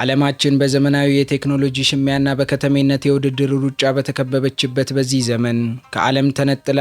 ዓለማችን በዘመናዊ የቴክኖሎጂ ሽሚያና በከተሜነት የውድድር ሩጫ በተከበበችበት በዚህ ዘመን ከዓለም ተነጥላ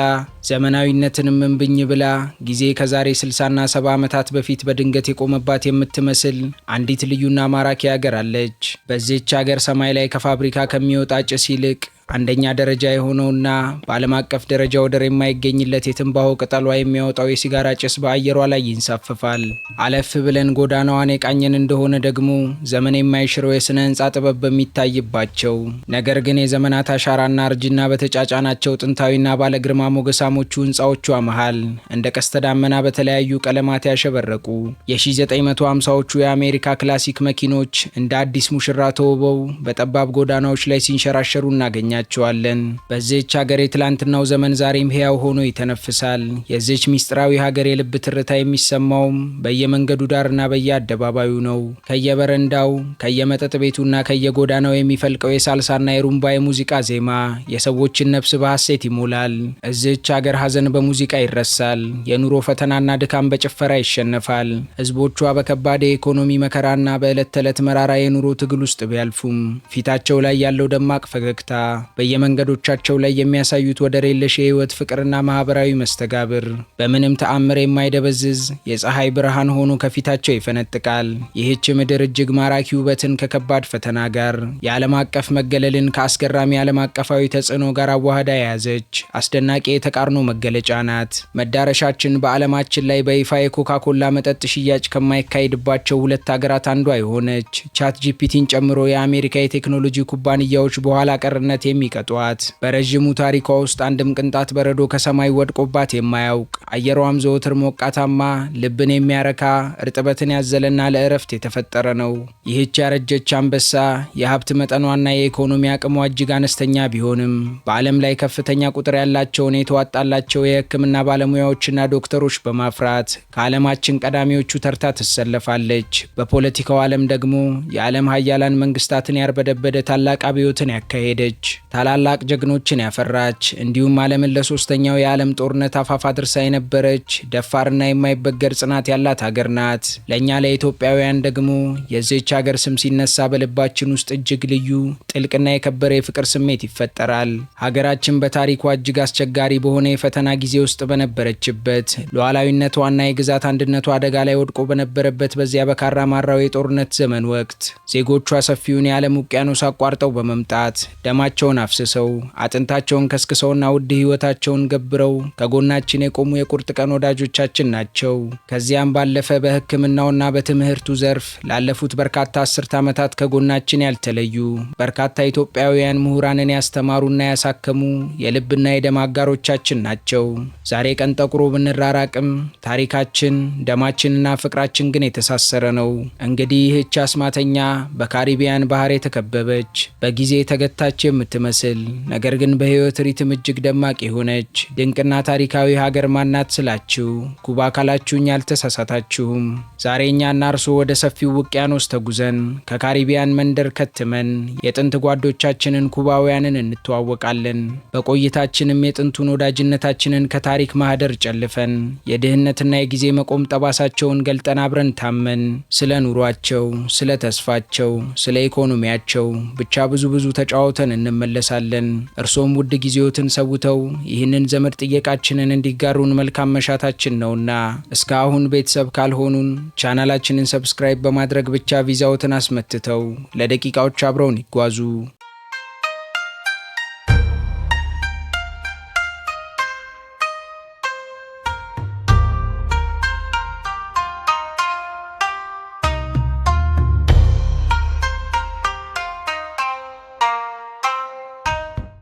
ዘመናዊነትንም እንብኝ ብላ ጊዜ ከዛሬ 60ና 70 ዓመታት በፊት በድንገት የቆመባት የምትመስል አንዲት ልዩና ማራኪ ሀገር አለች። በዚህች ሀገር ሰማይ ላይ ከፋብሪካ ከሚወጣ ጭስ ይልቅ አንደኛ ደረጃ የሆነውና በዓለም አቀፍ ደረጃ ወደር የማይገኝለት የትንባሆ ቅጠሏ የሚያወጣው የሲጋራ ጭስ በአየሯ ላይ ይንሳፈፋል። አለፍ ብለን ጎዳናዋን የቃኘን እንደሆነ ደግሞ ዘመን የማይሽረው የሥነ ሕንፃ ጥበብ በሚታይባቸው ነገር ግን የዘመናት አሻራና እርጅና በተጫጫናቸው ጥንታዊና ባለግርማ ሞገሳሞቹ ሕንፃዎቿ መሃል እንደ ቀስተ ዳመና በተለያዩ ቀለማት ያሸበረቁ የ1950ዎቹ የአሜሪካ ክላሲክ መኪኖች እንደ አዲስ ሙሽራ ተውበው በጠባብ ጎዳናዎች ላይ ሲንሸራሸሩ እናገኛለን። በዚህች ሀገር የትላንትናው ዘመን ዛሬም ሕያው ሆኖ ይተነፍሳል። የዚህች ሚስጥራዊ ሀገር የልብ ትርታ የሚሰማውም በየመንገዱ ዳርና በየአደባባዩ ነው። ከየበረንዳው ከየመጠጥ ቤቱና ከየጎዳናው የሚፈልቀው የሳልሳና የሩምባ የሙዚቃ ዜማ የሰዎችን ነፍስ በሐሴት ይሞላል። እዚህች ሀገር ሐዘን በሙዚቃ ይረሳል። የኑሮ ፈተናና ድካም በጭፈራ ይሸነፋል። ሕዝቦቿ በከባድ የኢኮኖሚ መከራና በዕለት ተዕለት መራራ የኑሮ ትግል ውስጥ ቢያልፉም ፊታቸው ላይ ያለው ደማቅ ፈገግታ በየመንገዶቻቸው ላይ የሚያሳዩት ወደር የለሽ የህይወት ፍቅርና ማህበራዊ መስተጋብር በምንም ተአምር የማይደበዝዝ የፀሐይ ብርሃን ሆኖ ከፊታቸው ይፈነጥቃል። ይህች ምድር እጅግ ማራኪ ውበትን ከከባድ ፈተና ጋር፣ የዓለም አቀፍ መገለልን ከአስገራሚ ዓለም አቀፋዊ ተጽዕኖ ጋር አዋህዳ የያዘች አስደናቂ የተቃርኖ መገለጫ ናት። መዳረሻችን በዓለማችን ላይ በይፋ የኮካ ኮላ መጠጥ ሽያጭ ከማይካሄድባቸው ሁለት ሀገራት አንዷ የሆነች ቻት ጂፒቲን ጨምሮ የአሜሪካ የቴክኖሎጂ ኩባንያዎች በኋላ ቀርነት የሚቀጧት በረዥሙ ታሪኳ ውስጥ አንድም ቅንጣት በረዶ ከሰማይ ወድቆባት የማያውቅ አየሯም ዘወትር ሞቃታማ ልብን የሚያረካ እርጥበትን ያዘለና ለእረፍት የተፈጠረ ነው። ይህች ያረጀች አንበሳ የሀብት መጠኗና የኢኮኖሚ አቅሟ እጅግ አነስተኛ ቢሆንም በዓለም ላይ ከፍተኛ ቁጥር ያላቸውን የተዋጣላቸው የሕክምና ባለሙያዎችና ዶክተሮች በማፍራት ከዓለማችን ቀዳሚዎቹ ተርታ ትሰለፋለች። በፖለቲካው ዓለም ደግሞ የዓለም ሀያላን መንግስታትን ያርበደበደ ታላቅ አብዮትን ያካሄደች ታላላቅ ጀግኖችን ያፈራች እንዲሁም ዓለምን ለሶስተኛው የዓለም ጦርነት አፋፍ አድርሳ የነበረች ደፋርና የማይበገር ጽናት ያላት ሀገር ናት። ለእኛ ለኢትዮጵያውያን ደግሞ የዚህች ሀገር ስም ሲነሳ በልባችን ውስጥ እጅግ ልዩ ጥልቅና የከበረ የፍቅር ስሜት ይፈጠራል። ሀገራችን በታሪኳ እጅግ አስቸጋሪ በሆነ የፈተና ጊዜ ውስጥ በነበረችበት ሉዓላዊነቷና የግዛት አንድነቷ አደጋ ላይ ወድቆ በነበረበት በዚያ በካራ ማራው የጦርነት ዘመን ወቅት ዜጎቿ ሰፊውን የዓለም ውቅያኖስ አቋርጠው በመምጣት ደማቸውን አፍስሰው አጥንታቸውን ከስክሰውና ውድ ህይወታቸውን ገብረው ከጎናችን የቆሙ የቁርጥ ቀን ወዳጆቻችን ናቸው። ከዚያም ባለፈ በሕክምናውና በትምህርቱ ዘርፍ ላለፉት በርካታ አስርት ዓመታት ከጎናችን ያልተለዩ በርካታ ኢትዮጵያውያን ምሁራንን ያስተማሩና ያሳከሙ የልብና የደም አጋሮቻችን ናቸው። ዛሬ ቀን ጠቁሮ ብንራራቅም ታሪካችን ደማችንና ፍቅራችን ግን የተሳሰረ ነው። እንግዲህ ይህች አስማተኛ በካሪቢያን ባህር የተከበበች በጊዜ የተገታች የምትመስል ነገር ግን በህይወት ሪትም እጅግ ደማቅ የሆነች ድንቅና ታሪካዊ ሀገር ማናት ስላችሁ ኩባ ካላችሁኝ አልተሳሳታችሁም። ዛሬ እኛና እርሶ ወደ ሰፊው ውቅያኖስ ተጉዘን ከካሪቢያን መንደር ከትመን የጥንት ጓዶቻችንን ኩባውያንን እንተዋወቃለን። በቆይታችንም የጥንቱን ወዳጅነታችንን ከታሪክ ማህደር ጨልፈን የድህነትና የጊዜ መቆም ጠባሳቸውን ገልጠን አብረን ታመን ስለ ኑሯቸው፣ ስለ ተስፋቸው፣ ስለ ኢኮኖሚያቸው ብቻ ብዙ ተጫውተን እንመለሳለን። እርሶም ውድ ጊዜዎትን ሰውተው ይህንን ዘመድ ጥየቃችንን እንዲጋሩን መልካም መሻታችን ነውና እስካሁን ቤተሰብ ካልሆኑን ቻናላችንን ሰብስክራይብ በማድረግ ብቻ ቪዛዎትን አስመትተው ለደቂቃዎች አብረውን ይጓዙ።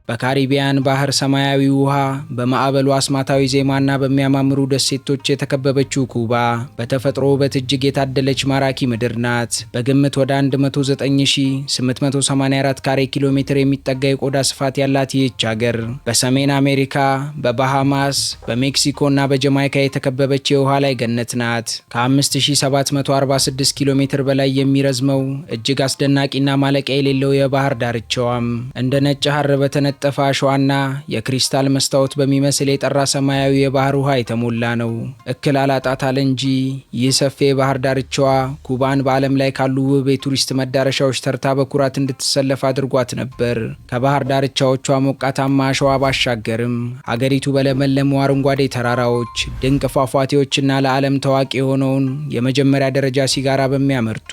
በካሪቢያን ባህር ሰማያዊ ውሃ በማዕበሉ አስማታዊ ዜማና በሚያማምሩ ደሴቶች የተከበበችው ኩባ በተፈጥሮ ውበት እጅግ የታደለች ማራኪ ምድር ናት። በግምት ወደ 19884 ካሬ ኪሎ ሜትር የሚጠጋ የቆዳ ስፋት ያላት ይህች ሀገር በሰሜን አሜሪካ፣ በባሃማስ፣ በሜክሲኮና በጀማይካ የተከበበች የውሃ ላይ ገነት ናት። ከ5746 ኪሎ ሜትር በላይ የሚረዝመው እጅግ አስደናቂና ማለቂያ የሌለው የባህር ዳርቻዋም እንደ ነጭ ሐር በተነ የነጠፈ አሸዋና የክሪስታል መስታወት በሚመስል የጠራ ሰማያዊ የባህር ውሃ የተሞላ ነው። እክል አላጣታል እንጂ ይህ ሰፊ የባህር ዳርቻዋ ኩባን በዓለም ላይ ካሉ ውብ የቱሪስት መዳረሻዎች ተርታ በኩራት እንድትሰለፍ አድርጓት ነበር። ከባህር ዳርቻዎቿ ሞቃታማ አሸዋ ባሻገርም ሀገሪቱ በለመለሙ አረንጓዴ ተራራዎች፣ ድንቅ ፏፏቴዎችና ለዓለም ታዋቂ የሆነውን የመጀመሪያ ደረጃ ሲጋራ በሚያመርቱ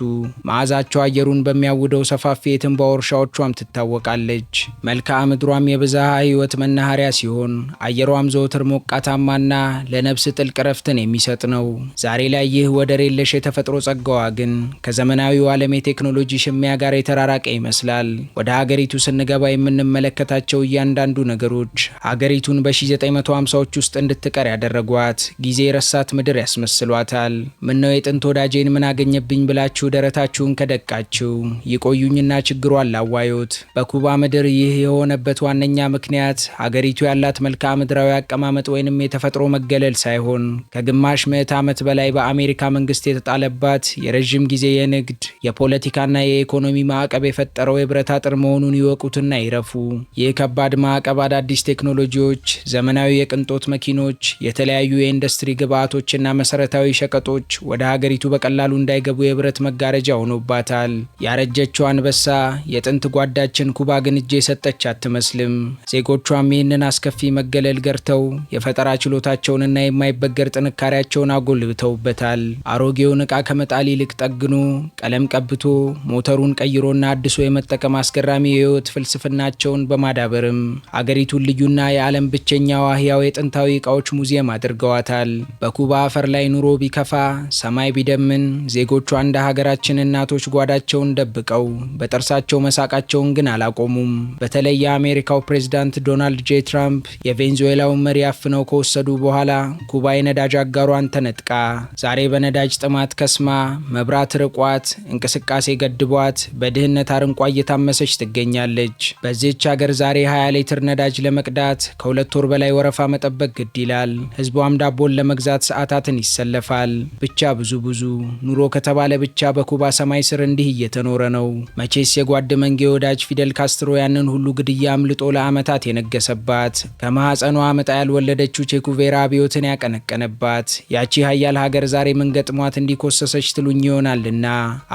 መዓዛቸው አየሩን በሚያውደው ሰፋፊ የትንባሆ እርሻዎቿም ትታወቃለች። መልክዓ ምድሯም የብዝሃ ሕይወት መናኸሪያ ሲሆን አየሯም ዘወትር ሞቃታማና ለነፍስ ጥልቅ ረፍትን የሚሰጥ ነው። ዛሬ ላይ ይህ ወደር የለሽ የተፈጥሮ ጸጋዋ ግን ከዘመናዊው ዓለም የቴክኖሎጂ ሽሚያ ጋር የተራራቀ ይመስላል። ወደ ሀገሪቱ ስንገባ የምንመለከታቸው እያንዳንዱ ነገሮች ሀገሪቱን በ1950ዎች ውስጥ እንድትቀር ያደረጓት ጊዜ የረሳት ምድር ያስመስሏታል። ምነው የጥንት ወዳጄን ምን አገኘብኝ ብላችሁ ደረታችሁን ከደቃችሁ ይቆዩኝና ችግሯን ላዋዩት። በኩባ ምድር ይህ የሆነበት ዋነኛ ምክንያት ሀገሪቱ ያላት መልክዓ ምድራዊ አቀማመጥ ወይንም የተፈጥሮ መገለል ሳይሆን ከግማሽ ምዕት ዓመት በላይ በአሜሪካ መንግስት የተጣለባት የረዥም ጊዜ የንግድ የፖለቲካና የኢኮኖሚ ማዕቀብ የፈጠረው የብረት አጥር መሆኑን ይወቁትና ይረፉ። ይህ ከባድ ማዕቀብ አዳዲስ ቴክኖሎጂዎች፣ ዘመናዊ የቅንጦት መኪኖች፣ የተለያዩ የኢንዱስትሪ ግብዓቶችና መሰረታዊ ሸቀጦች ወደ ሀገሪቱ በቀላሉ እንዳይገቡ የብረት መጋረጃ ሆኖባታል። ያረጀችው አንበሳ የጥንት ጓዳችን ኩባ ግን እጅ የሰጠች አትመስልም። ዜጎቿም ይህንን አስከፊ መገለል ገርተው የፈጠራ ችሎታቸውንና የማይበገር ጥንካሬያቸውን አጎልብተውበታል። አሮጌውን ዕቃ ከመጣል ይልቅ ጠግኖ ቀለም ቀብቶ ሞተሩን ቀይሮና አድሶ የመጠቀም አስገራሚ የህይወት ፍልስፍናቸውን በማዳበርም አገሪቱን ልዩና የዓለም ብቸኛዋ ሕያው የጥንታዊ ዕቃዎች ሙዚየም አድርገዋታል። በኩባ አፈር ላይ ኑሮ ቢከፋ ሰማይ ቢደምን ዜጎቿ እንደ ሀገራችን እናቶች ጓዳቸውን ደብቀው በጥርሳቸው መሳቃቸውን ግን አላቆሙም። በተለይ የአሜሪካው ፕሬዝዳንት ዶናልድ ጄ ትራምፕ የቬንዙዌላውን መሪ አፍነው ከወሰዱ በኋላ ኩባ የነዳጅ አጋሯን ተነጥቃ ዛሬ በነዳጅ ጥማት ከስማ መብራት ርቋት እንቅስቃሴ ገድቧት በድህነት አረንቋ እየታመሰች ትገኛለች። በዚህች ሀገር ዛሬ 20 ሊትር ነዳጅ ለመቅዳት ከ2 ወር በላይ ወረፋ መጠበቅ ግድ ይላል። ህዝቧም ዳቦን ለመግዛት ሰዓታትን ይሰለፋል። ብቻ ብዙ ኑሮ ከተባለ ብቻ በኩባ ሰማይ ስር እንዲህ እየተኖረ ነው። መቼስ የጓድ መንጌ ወዳጅ ፊደል ካስትሮ ያንን ሁሉ ግድያ አምልጦ ለዓመታት የነገሰባት ከማህፀኗ አመጣ ያልወለደችው ቼኩቬራ አብዮትን ያቀነቀነባት ያቺ ሀያል ሀገር ዛሬ ምን ገጥሟት እንዲኮሰሰች ትሉኝ ይሆናልና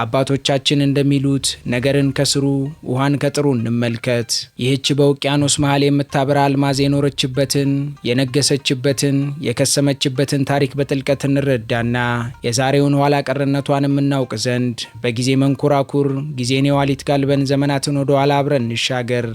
አባቶቻችን እንደሚሉት ነገርን ከስሩ ውሃን ከጥሩ እንመልከት። ይህች በውቅያኖስ መሃል የምታበራ አልማዝ የኖረችበትን የነገሰችበትን የከሰመችበትን ታሪክ በጥልቀት እንረዳና የዛሬውን ኋላ ቀርነቷን የምናውቅ ዘንድ በጊዜ መንኮራኩር ጊዜን የዋሊት ጋልበን ዘመናትን ወደ ኋላ አብረን እንሻገር።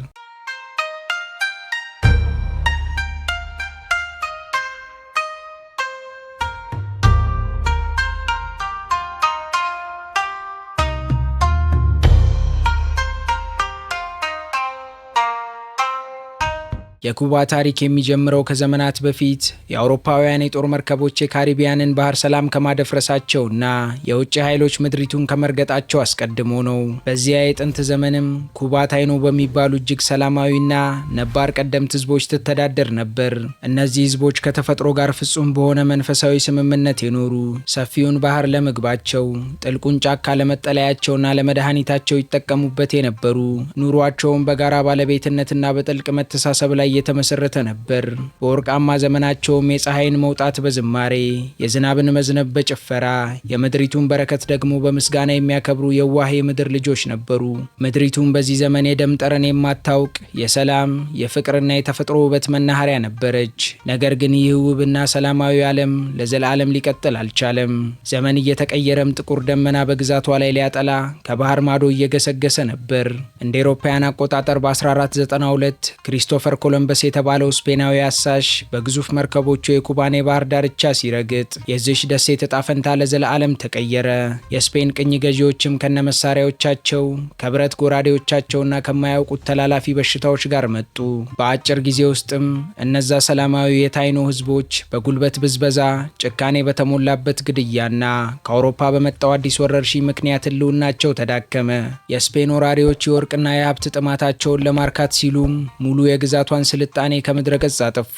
የኩባ ታሪክ የሚጀምረው ከዘመናት በፊት የአውሮፓውያን የጦር መርከቦች የካሪቢያንን ባህር ሰላም ከማደፍረሳቸውና የውጭ ኃይሎች ምድሪቱን ከመርገጣቸው አስቀድሞ ነው። በዚያ የጥንት ዘመንም ኩባ ታይኖ በሚባሉ እጅግ ሰላማዊና ነባር ቀደምት ህዝቦች ትተዳደር ነበር። እነዚህ ህዝቦች ከተፈጥሮ ጋር ፍጹም በሆነ መንፈሳዊ ስምምነት የኖሩ፣ ሰፊውን ባህር ለምግባቸው፣ ጥልቁን ጫካ ለመጠለያቸውና ለመድኃኒታቸው ይጠቀሙበት የነበሩ፣ ኑሯቸውን በጋራ ባለቤትነትና በጥልቅ መተሳሰብ ላይ የተመሰረተ ነበር። በወርቃማ ዘመናቸውም የፀሐይን መውጣት በዝማሬ የዝናብን መዝነብ በጭፈራ የምድሪቱን በረከት ደግሞ በምስጋና የሚያከብሩ የዋህ የምድር ልጆች ነበሩ። ምድሪቱን በዚህ ዘመን የደም ጠረን የማታውቅ የሰላም የፍቅርና የተፈጥሮ ውበት መናኸሪያ ነበረች። ነገር ግን ይህ ውብና ሰላማዊ ዓለም ለዘላለም ሊቀጥል አልቻለም። ዘመን እየተቀየረም ጥቁር ደመና በግዛቷ ላይ ሊያጠላ ከባህር ማዶ እየገሰገሰ ነበር። እንደ አውሮፓውያን አቆጣጠር በ1492 ክሪስቶፈር ኮሎምበስ የተባለው ስፔናዊ አሳሽ በግዙፍ መርከቦቹ የኩባን የባህር ዳርቻ ሲረግጥ የዚች ደሴት ዕጣ ፈንታ ለዘላለም ተቀየረ። የስፔን ቅኝ ገዢዎችም ከነመሳሪያዎቻቸው ከብረት ጎራዴዎቻቸውና ከማያውቁት ተላላፊ በሽታዎች ጋር መጡ። በአጭር ጊዜ ውስጥም እነዛ ሰላማዊ የታይኖ ህዝቦች በጉልበት ብዝበዛ፣ ጭካኔ በተሞላበት ግድያና ከአውሮፓ በመጣው አዲስ ወረርሽኝ ምክንያት ህልውናቸው ተዳከመ። የስፔን ወራሪዎች የወርቅና የሀብት ጥማታቸውን ለማርካት ሲሉ ሙሉ የግዛቷን ስልጣኔ ከምድረ ገጽ አጠፉ።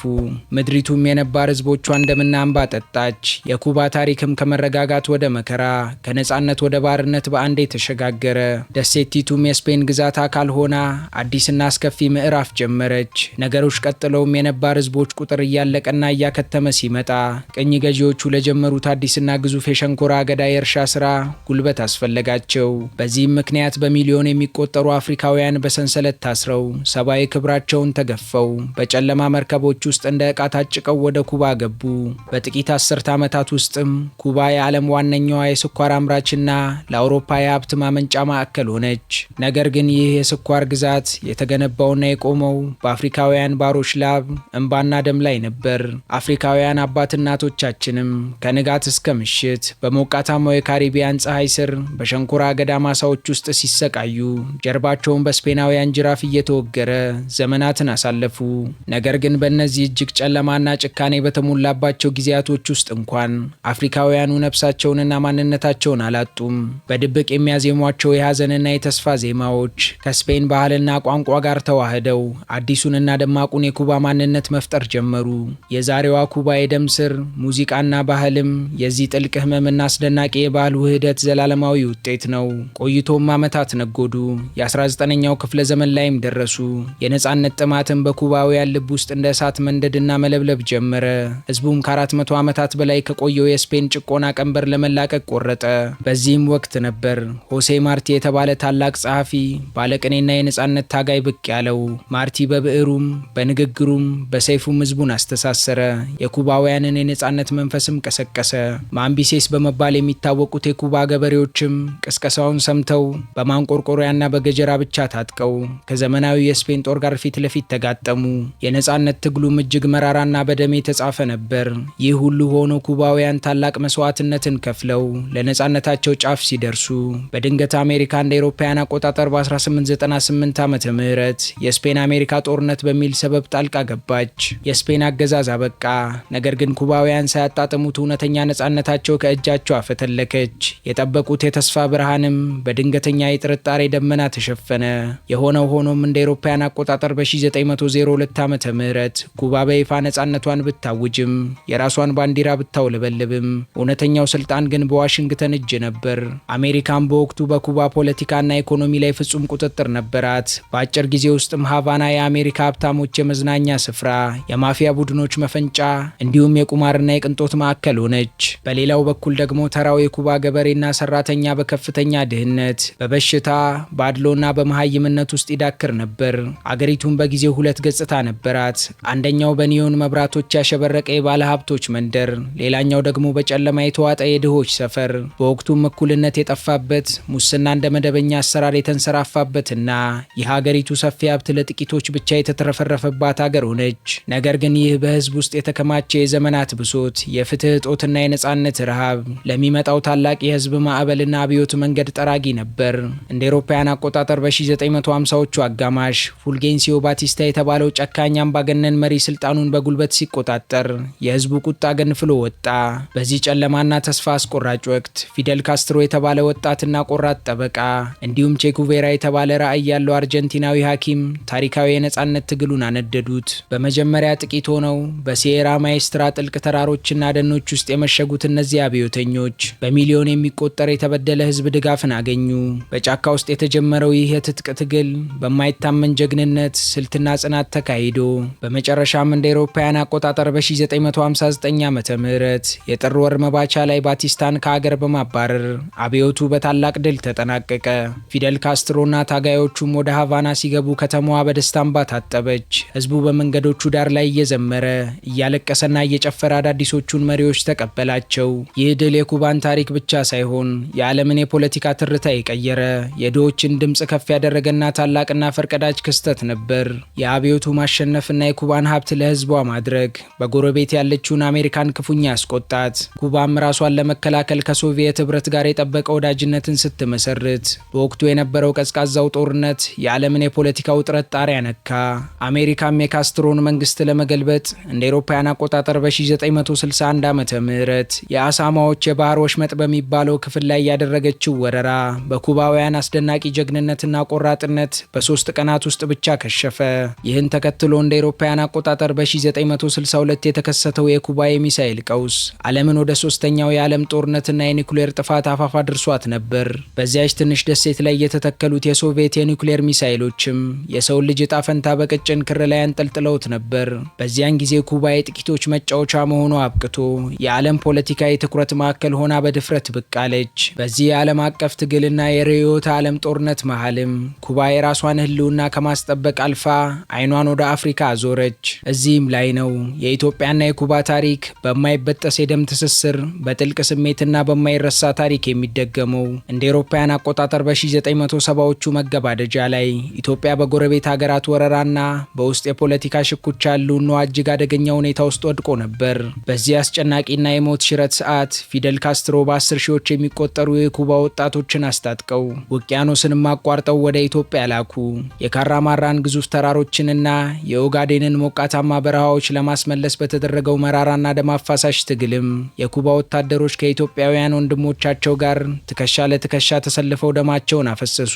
ምድሪቱም የነባር ህዝቦቿን ደምና እንባ ጠጣች። የኩባ ታሪክም ከመረጋጋት ወደ መከራ፣ ከነጻነት ወደ ባርነት በአንዴ ተሸጋገረ። ደሴቲቱም የስፔን ግዛት አካል ሆና አዲስና አስከፊ ምዕራፍ ጀመረች። ነገሮች ቀጥለውም የነባር ህዝቦች ቁጥር እያለቀና እያከተመ ሲመጣ ቅኝ ገዢዎቹ ለጀመሩት አዲስና ግዙፍ የሸንኮራ አገዳ የእርሻ ስራ ጉልበት አስፈለጋቸው። በዚህም ምክንያት በሚሊዮን የሚቆጠሩ አፍሪካውያን በሰንሰለት ታስረው ሰብአዊ ክብራቸውን ተገፈው በጨለማ መርከቦች ውስጥ እንደ ዕቃ ታጭቀው ወደ ኩባ ገቡ። በጥቂት አስርተ ዓመታት ውስጥም ኩባ የዓለም ዋነኛዋ የስኳር አምራችና ለአውሮፓ የሀብት ማመንጫ ማዕከል ሆነች። ነገር ግን ይህ የስኳር ግዛት የተገነባውና የቆመው በአፍሪካውያን ባሮች ላብ፣ እንባና ደም ላይ ነበር። አፍሪካውያን አባት እናቶቻችንም ከንጋት እስከ ምሽት በሞቃታማው የካሪቢያን ፀሐይ ስር በሸንኮራ አገዳ ማሳዎች ውስጥ ሲሰቃዩ ጀርባቸውን በስፔናውያን ጅራፍ እየተወገረ ዘመናትን አሳለፉ። ነገር ግን በእነዚህ እጅግ ጨለማና ጭካኔ በተሞላባቸው ጊዜያቶች ውስጥ እንኳን አፍሪካውያኑ ነፍሳቸውንና ማንነታቸውን አላጡም። በድብቅ የሚያዜሟቸው የሐዘንና የተስፋ ዜማዎች ከስፔን ባህልና ቋንቋ ጋር ተዋህደው አዲሱንና ደማቁን የኩባ ማንነት መፍጠር ጀመሩ። የዛሬዋ ኩባ የደም ስር ሙዚቃና ባህልም የዚህ ጥልቅ ህመምና አስደናቂ የባህል ውህደት ዘላለማዊ ውጤት ነው። ቆይቶም ዓመታት ነጎዱ። የ19ኛው ክፍለ ዘመን ላይም ደረሱ። የነጻነት ጥማትን በኩባውያን ልብ ውስጥ እንደ እሳት መንደድና መለብለብ ጀመረ። ህዝቡም ከ400 ዓመታት በላይ ከቆየው የስፔን ጭቆና ቀንበር ለመላቀቅ ቆረጠ። በዚህም ወቅት ነበር ሆሴ ማርቲ የተባለ ታላቅ ጸሐፊ፣ ባለቅኔና የነጻነት ታጋይ ብቅ ያለው። ማርቲ በብዕሩም በንግግሩም በሰይፉም ህዝቡን አስተሳሰረ። የኩባውያንን የነጻነት መንፈስም ቀሰቀሰ። ማምቢሴስ በመባል የሚታወቁት የኩባ ገበሬዎችም ቅስቀሳውን ሰምተው በማንቆርቆሪያና በገጀራ ብቻ ታጥቀው ከዘመናዊ የስፔን ጦር ጋር ፊት ለፊት ተጋጠሙ። የነጻነት ትግሉም እጅግ መራራና በደም የተጻፈ ነበር። ይህ ሁሉ ሆኖ ኩባውያን ታላቅ መስዋዕትነትን ከፍለው ለነጻነታቸው ጫፍ ሲደርሱ በድንገት አሜሪካ እንደ አውሮፓውያን አቆጣጠር በ1898 ዓመተ ምህረት የስፔን አሜሪካ ጦርነት በሚል ሰበብ ጣልቃ ገባች። የስፔን አገዛዝ አበቃ። ነገር ግን ኩባውያን ሳያጣጥሙት እውነተኛ ነጻነታቸው ከእጃቸው አፈተለከች። የጠበቁት የተስፋ ብርሃንም በድንገተኛ የጥርጣሬ ደመና ተሸፈነ። የሆነው ሆኖም እንደ አውሮፓውያን አቆጣጠር በ1902 ዓመተ ምህረት ኩባ በይፋ ነጻነቷን ብታውጅም የራሷን ባንዲራ ብታውለበልብም እውነተኛው ስልጣን ግን በዋሽንግተን እጅ ነበር። አሜሪካን በወቅቱ በኩባ ፖለቲካና ኢኮኖሚ ላይ ፍጹም ቁጥጥር ነበራት። በአጭር ጊዜ ውስጥም ሃቫና የአሜሪካ ሀብታሞች የመዝናኛ ስፍራ፣ የማፊያ ቡድኖች መፈንጫ እንዲሁም የቁማርና የቅንጦት ማዕከል ሆነች። በሌላው በኩል ደግሞ ተራው የኩባ ገበሬና ሰራተኛ በከፍተኛ ድህነት፣ በበሽታ፣ በአድሎና በመሃይምነት ውስጥ ይዳክር ነበር። አገሪቱን በጊዜው ሁለት ገጽታ ነበራት። አንደኛው በኒዮን መብራቶች ያሸበረቀ የባለ ሀብቶች መንደር፣ ሌላኛው ደግሞ በጨለማ የተዋጠ የድሆች ሰፈር። በወቅቱም እኩልነት የጠፋበት፣ ሙስና እንደ መደበኛ አሰራር የተንሰራፋበትና የሀገሪቱ ሰፊ ሀብት ለጥቂቶች ብቻ የተትረፈረፈባት ሀገር ሆነች። ነገር ግን ይህ በህዝብ ውስጥ የተከማቸ የዘመናት ብሶት፣ የፍትህ እጦትና የነጻነት ረሃብ ለሚመጣው ታላቅ የህዝብ ማዕበልና አብዮት መንገድ ጠራጊ ነበር። እንደ አውሮፓውያን አቆጣጠር በ1950ዎቹ አጋማሽ ፉልጌንሲዮ ባቲስታ የተባለው ጨካኝ አምባገነን መሪ ስልጣኑን በጉልበት ሲቆጣጠር የህዝቡ ቁጣ ገንፍሎ ወጣ። በዚህ ጨለማና ተስፋ አስቆራጭ ወቅት ፊደል ካስትሮ የተባለ ወጣትና ቆራጥ ጠበቃ እንዲሁም ቼኩቬራ የተባለ ራዕይ ያለው አርጀንቲናዊ ሐኪም ታሪካዊ የነጻነት ትግሉን አነደዱት። በመጀመሪያ ጥቂት ሆነው በሲየራ ማኤስትራ ጥልቅ ተራሮችና ደኖች ውስጥ የመሸጉት እነዚህ አብዮተኞች በሚሊዮን የሚቆጠር የተበደለ ህዝብ ድጋፍን አገኙ። በጫካ ውስጥ የተጀመረው ይህ የትጥቅ ትግል በማይታመን ጀግንነት፣ ስልትና ጽናት ተካሂዶ በመጨረሻም እንደ አውሮፓውያን አቆጣጠር በ1959 ዓመተ ምህረት የጥር ወር መባቻ ላይ ባቲስታን ከሀገር በማባረር አብዮቱ በታላቅ ድል ተጠናቀቀ። ፊደል ካስትሮና ታጋዮቹም ወደ ሃቫና ሲገቡ ከተማዋ በደስታ እንባ ታጠበች። ህዝቡ በመንገዶቹ ዳር ላይ እየዘመረ እያለቀሰና እየጨፈረ አዳዲሶቹን መሪዎች ተቀበላቸው። ይህ ድል የኩባን ታሪክ ብቻ ሳይሆን የዓለምን የፖለቲካ ትርታ የቀየረ፣ የድሆችን ድምፅ ከፍ ያደረገና ታላቅና ፈርቀዳጅ ክስተት ነበር። የአብዮቱ ማሸነፍና የኩባን ሀብት ለህዝቧ ማድረግ በጎረቤት ያለችውን አሜሪካን ክፉኛ ያስቆጣት። ኩባም ራሷን ለመከላከል ከሶቪየት ህብረት ጋር የጠበቀ ወዳጅነትን ስትመሰርት በወቅቱ የነበረው ቀዝቃዛው ጦርነት የዓለምን የፖለቲካ ውጥረት ጣሪያ ነካ። አሜሪካም የካስትሮን መንግስት ለመገልበጥ እንደ አውሮፓውያን አቆጣጠር በ1961 ዓመተ ምህረት የአሳማዎች የባህር ወሽመጥ በሚባለው ክፍል ላይ ያደረገችው ወረራ በኩባውያን አስደናቂ ጀግንነትና ቆራጥነት በ3 ቀናት ውስጥ ብቻ ከሸፈ። ይህ ይህን ተከትሎ እንደ አውሮፓውያን አቆጣጠር በ1962 የተከሰተው የኩባ የሚሳኤል ቀውስ ዓለምን ወደ ሶስተኛው የዓለም ጦርነትና የኒውክሌር ጥፋት አፋፍ አድርሷት ነበር። በዚያች ትንሽ ደሴት ላይ የተተከሉት የሶቪየት የኒውክሌር ሚሳኤሎችም የሰውን ልጅ ዕጣ ፈንታ በቀጭን ክር ላይ አንጠልጥለውት ነበር። በዚያን ጊዜ ኩባ የጥቂቶች መጫወቻ መሆኗ አብቅቶ የዓለም ፖለቲካ የትኩረት ማዕከል ሆና በድፍረት ብቅ አለች። በዚህ የዓለም አቀፍ ትግልና የርዕዮተ ዓለም ጦርነት መሃልም ኩባ የራሷን ሕልውና ከማስጠበቅ አልፋ አይኗን ወደ አፍሪካ አዞረች። እዚህም ላይ ነው የኢትዮጵያና የኩባ ታሪክ በማይበጠስ የደም ትስስር፣ በጥልቅ ስሜትና በማይረሳ ታሪክ የሚደገመው። እንደ አውሮፓውያን አቆጣጠር በ1970ዎቹ መገባደጃ ላይ ኢትዮጵያ በጎረቤት ሀገራት ወረራና በውስጥ የፖለቲካ ሽኩቻ ሕልውናዋ እጅግ አደገኛ ሁኔታ ውስጥ ወድቆ ነበር። በዚህ አስጨናቂና የሞት ሽረት ሰዓት ፊደል ካስትሮ በ10 ሺዎች የሚቆጠሩ የኩባ ወጣቶችን አስታጥቀው ውቅያኖስንም አቋርጠው ወደ ኢትዮጵያ ላኩ። የካራማራን ግዙፍ ተራሮችንና የኦጋዴንን ሞቃታማ በረሃዎች ለማስመለስ በተደረገው መራራና ደም አፋሳሽ ትግልም የኩባ ወታደሮች ከኢትዮጵያውያን ወንድሞቻቸው ጋር ትከሻ ለትከሻ ተሰልፈው ደማቸውን አፈሰሱ፣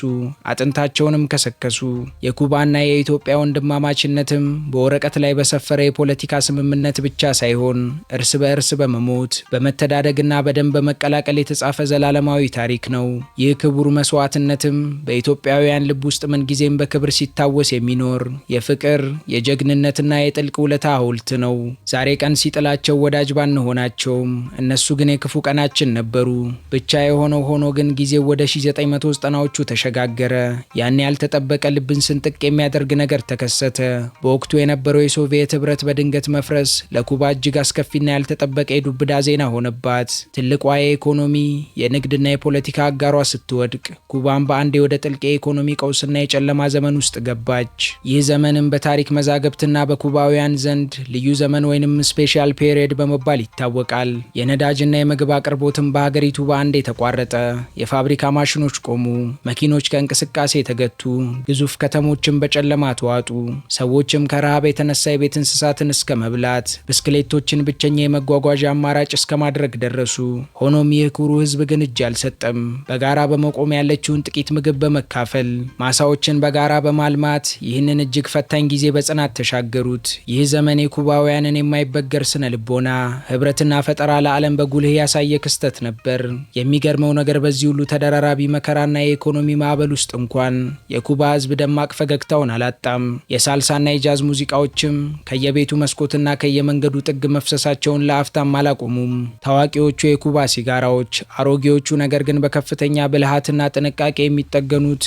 አጥንታቸውንም ከሰከሱ። የኩባና የኢትዮጵያ ወንድማማችነትም በወረቀት ላይ በሰፈረ የፖለቲካ ስምምነት ብቻ ሳይሆን እርስ በእርስ በመሞት በመተዳደግና በደም በመቀላቀል የተጻፈ ዘላለማዊ ታሪክ ነው። ይህ ክቡር መስዋዕትነትም በኢትዮጵያውያን ልብ ውስጥ ምንጊዜም በክብር ሲታወስ የሚኖር የፍቅር የጀግንነትና የጥልቅ ውለታ ሐውልት ነው። ዛሬ ቀን ሲጥላቸው ወዳጅ ባንሆናቸውም እነሱ ግን የክፉ ቀናችን ነበሩ። ብቻ የሆነው ሆኖ ግን ጊዜው ወደ 1990ዎቹ ተሸጋገረ። ያን ያልተጠበቀ ልብን ስንጥቅ የሚያደርግ ነገር ተከሰተ። በወቅቱ የነበረው የሶቪየት ህብረት በድንገት መፍረስ ለኩባ እጅግ አስከፊና ያልተጠበቀ የዱብዳ ዜና ሆነባት። ትልቋ የኢኮኖሚ የንግድና የፖለቲካ አጋሯ ስትወድቅ ኩባም በአንዴ ወደ ጥልቅ የኢኮኖሚ ቀውስና የጨለማ ዘመን ውስጥ ገባች። ይህ ዘመንም በታሪክ መዛግብትና በኩባውያን ዘንድ ልዩ ዘመን ወይንም ስፔሻል ፔሪየድ በመባል ይታወቃል። የነዳጅና የምግብ አቅርቦትም በሀገሪቱ በአንዴ ተቋረጠ። የፋብሪካ ማሽኖች ቆሙ፣ መኪኖች ከእንቅስቃሴ ተገቱ፣ ግዙፍ ከተሞችም በጨለማ ተዋጡ። ሰዎችም ከረሃብ የተነሳ የቤት እንስሳትን እስከ መብላት ብስክሌቶችን ብቸኛ የመጓጓዣ አማራጭ እስከ ማድረግ ደረሱ። ሆኖም ይህ ኩሩ ህዝብ ግን እጅ አልሰጠም። በጋራ በመቆም ያለችውን ጥቂት ምግብ በመካፈል ማሳዎችን በጋራ በማልማት ይህንን እጅግ ፈታኝ ጊዜ በጽናት ተሻገሩት። ይህ ዘመን የኩባውያንን የማይበገር ስነ ልቦና፣ ህብረትና ፈጠራ ለዓለም በጉልህ ያሳየ ክስተት ነበር። የሚገርመው ነገር በዚህ ሁሉ ተደራራቢ መከራና የኢኮኖሚ ማዕበል ውስጥ እንኳን የኩባ ህዝብ ደማቅ ፈገግታውን አላጣም። የሳልሳና የጃዝ ሙዚቃዎችም ከየቤቱ መስኮትና ከየመንገዱ ጥግ መፍሰሳቸውን ለአፍታም አላቆሙም። ታዋቂዎቹ የኩባ ሲጋራዎች፣ አሮጌዎቹ ነገር ግን በከፍተኛ ብልሃትና ጥንቃቄ የሚጠገኑት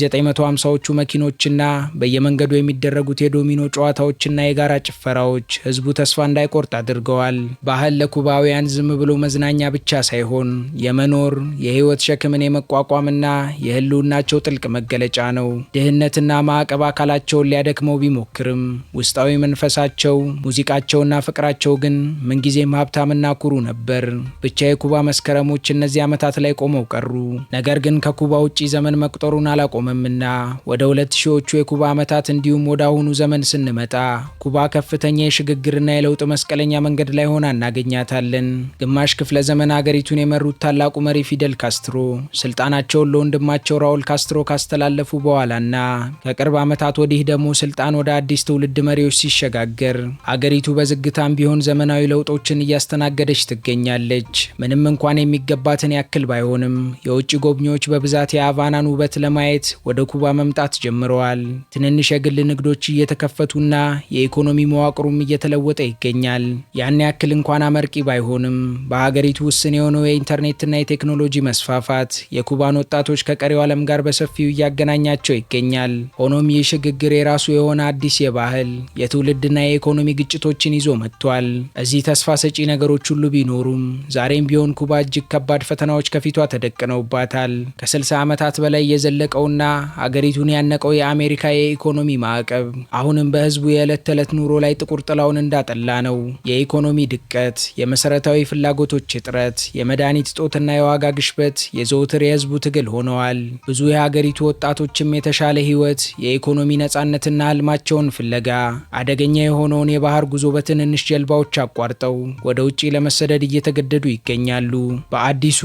የ1950ዎቹ መኪኖችና በየመንገዱ የሚደረጉት የዶሚኖ ጨዋታዎችና የጋራ ጭፈራዎች ህዝቡ ተስፋ እንዳይቆርጥ አድርገዋል። ባህል ለኩባውያን ዝም ብሎ መዝናኛ ብቻ ሳይሆን የመኖር የህይወት ሸክምን የመቋቋምና የህልውናቸው ጥልቅ መገለጫ ነው። ድህነትና ማዕቀብ አካላቸውን ሊያደክመው ቢሞክርም ውስጣዊ መንፈሳቸው፣ ሙዚቃቸውና ፍቅራቸው ግን ምንጊዜም ሀብታምና ኩሩ ነበር። ብቻ የኩባ መስከረሞች እነዚህ ዓመታት ላይ ቆመው ቀሩ። ነገር ግን ከኩባ ውጪ ዘመን መቁጠሩን አላቆመምና ወደ 2000ዎቹ የኩባ ዓመታት እንዲሁም ወደ አሁኑ ዘመን ስንመጣ ኩባ ከፍተኛ የሽግግርና የለውጥ መስቀለኛ መንገድ ላይ ሆና እናገኛታለን። ግማሽ ክፍለ ዘመን አገሪቱን የመሩት ታላቁ መሪ ፊደል ካስትሮ ስልጣናቸውን ለወንድማቸው ራውል ካስትሮ ካስተላለፉ በኋላና ከቅርብ ዓመታት ወዲህ ደግሞ ስልጣን ወደ አዲስ ትውልድ መሪዎች ሲሸጋገር አገሪቱ በዝግታም ቢሆን ዘመናዊ ለውጦችን እያስተናገደች ትገኛለች። ምንም እንኳን የሚገባትን ያክል ባይሆንም የውጭ ጎብኚዎች በብዛት የሃቫናን ውበት ለማየት ወደ ኩባ መምጣት ጀምረዋል። ትንንሽ የግል ንግዶች እየተከፈቱና የኢኮኖሚ መዋቅሩም እየተለወጠ ይገኛል። ያን ያክል እንኳን አመርቂ ባይሆንም በሀገሪቱ ውስን የሆነው የኢንተርኔትና የቴክኖሎጂ መስፋፋት የኩባን ወጣቶች ከቀሪው ዓለም ጋር በሰፊው እያገናኛቸው ይገኛል። ሆኖም ይህ ሽግግር የራሱ የሆነ አዲስ የባህል የትውልድና የኢኮኖሚ ግጭቶችን ይዞ መጥቷል። እዚህ ተስፋ ሰጪ ነገሮች ሁሉ ቢኖሩም ዛሬም ቢሆን ኩባ እጅግ ከባድ ፈተናዎች ከፊቷ ተደቅነውባታል። ከ60 ዓመታት በላይ የዘለቀውና አገሪቱን ያነቀው የአሜሪካ የኢኮኖሚ ማዕቀብ አሁንም በህዝቡ የዕለት ተዕለት ኑሮ ላይ ጥቁር ጥላውን እንዳጠላ ነው። የኢኮኖሚ ድቀት፣ የመሰረታዊ ፍላጎቶች እጥረት፣ የመድኃኒት እጦትና የዋጋ ግሽበት የዘውትር የህዝቡ ትግል ሆነዋል። ብዙ የሀገሪቱ ወጣቶችም የተሻለ ህይወት፣ የኢኮኖሚ ነጻነትና ህልማቸውን ፍለጋ አደገኛ የሆነውን የባህር ጉዞ በትንንሽ ጀልባዎች አቋርጠው ወደ ውጪ ለመሰደድ እየተገደዱ ይገኛሉ። በአዲሱ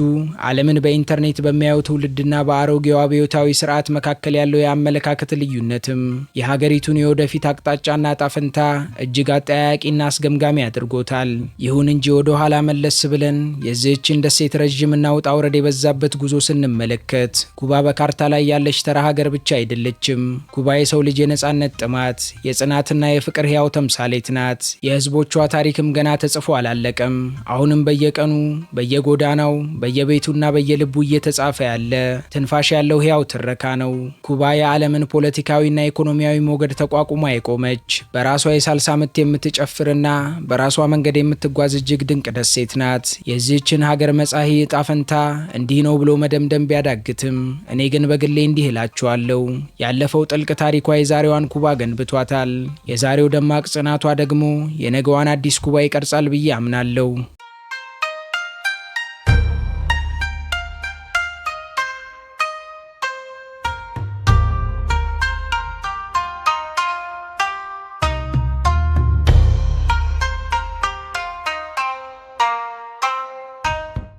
ዓለምን በኢንተርኔት በሚያዩ ትውልድና በአሮጌው አብዮታዊ ስርዓት መካከል ያለው የአመለካከት ልዩነትም የሀገሪቱ የሀገሪቱን የወደፊት አቅጣጫና ጣፈንታ እጅግ አጠያያቂና አስገምጋሚ አድርጎታል። ይሁን እንጂ ወደ ኋላ መለስ ብለን የዚህችን ደሴት ረዥምና ውጣ ውረድ የበዛበት ጉዞ ስንመለከት ኩባ በካርታ ላይ ያለች ተራ ሀገር ብቻ አይደለችም። ኩባ የሰው ልጅ የነጻነት ጥማት፣ የጽናትና የፍቅር ሕያው ተምሳሌት ናት። የህዝቦቿ ታሪክም ገና ተጽፎ አላለቀም። አሁንም በየቀኑ በየጎዳናው በየቤቱና በየልቡ እየተጻፈ ያለ ትንፋሽ ያለው ሕያው ትረካ ነው። ኩባ የዓለምን ፖለቲካዊና ኢኮኖሚያዊ ሞገድ ተቋቁማ የቆመች በራሷ የሳልሳ ምት የምትጨፍርና በራሷ መንገድ የምትጓዝ እጅግ ድንቅ ደሴት ናት። የዚህችን ሀገር መጻኢ ዕጣ ፈንታ እንዲህ ነው ብሎ መደምደም ቢያዳግትም እኔ ግን በግሌ እንዲህ እላችኋለሁ። ያለፈው ጥልቅ ታሪኳ የዛሬዋን ኩባ ገንብቷታል። የዛሬው ደማቅ ጽናቷ ደግሞ የነገዋን አዲስ ኩባ ይቀርጻል ብዬ አምናለሁ።